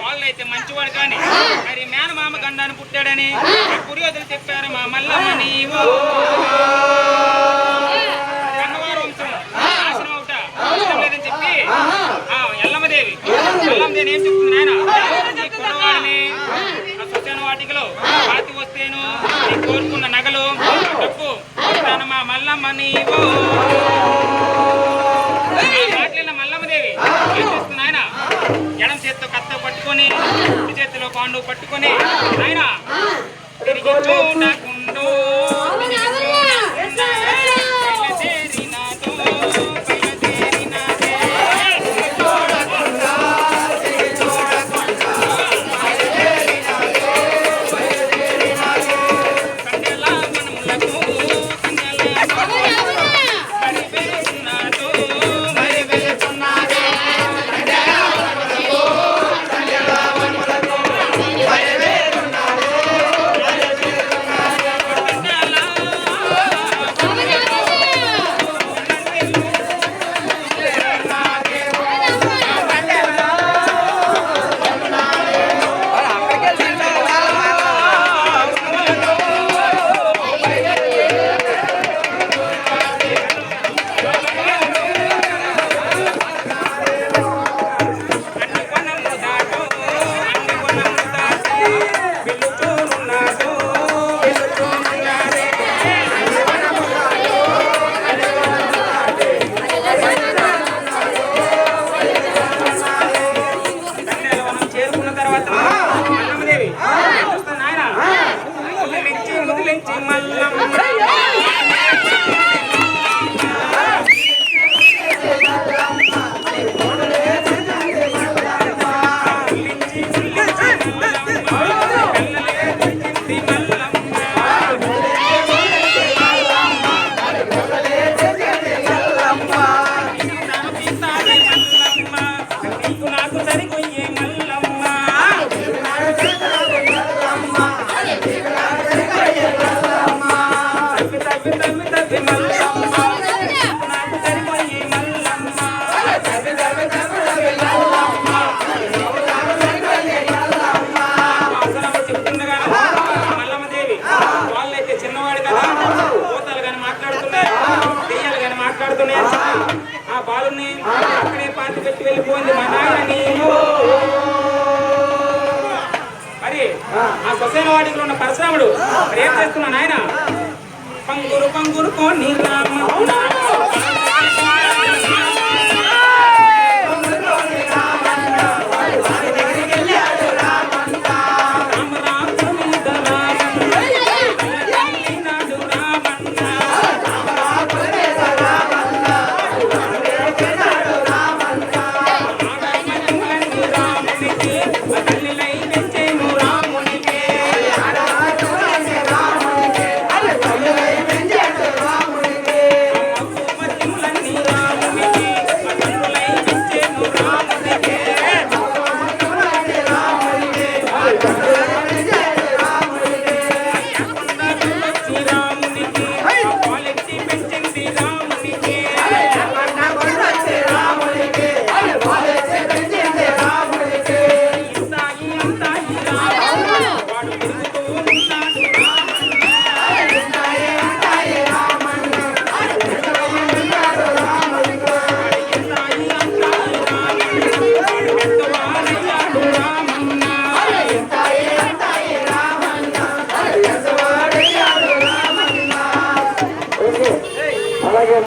వాళ్ళైతే మంచివాడు కానీ మరి మేనమామ గండాన్ని పుట్టాడని పురియోధులు చెప్పారు మా మల్లమ్మ నీవు కన్నవారు వంశం నాశనం అవుట ఇష్టం లేదని చెప్పి ఎల్లమ్మదేవి ఏం చెప్తుంది నాయన నీ కొడవాడిని ఆ శ్మశాన వాటికలో పాతి వస్తేను నీ కోరుకున్న నగలు డబ్బు మా మల్లమ్మ నీవు మల్లమ్మదేవి ఏం చేస్తుంది ఆయన ఎడం చేతితో కత్త పట్టుకొని చేతిలో పాండు పట్టుకొని ఆయన తిరిగి చూడకుండు ఆ బాలుని అక్కడే పాతి పెట్టి వెళ్ళిపోయింది మా నాయన నీవు మరి ఆ శ్మశాన వాటిలో ఉన్న పరశురాముడు మరి ఏం చేస్తున్నా నాయన పంగురు పంగురు కోని రామ అలాగే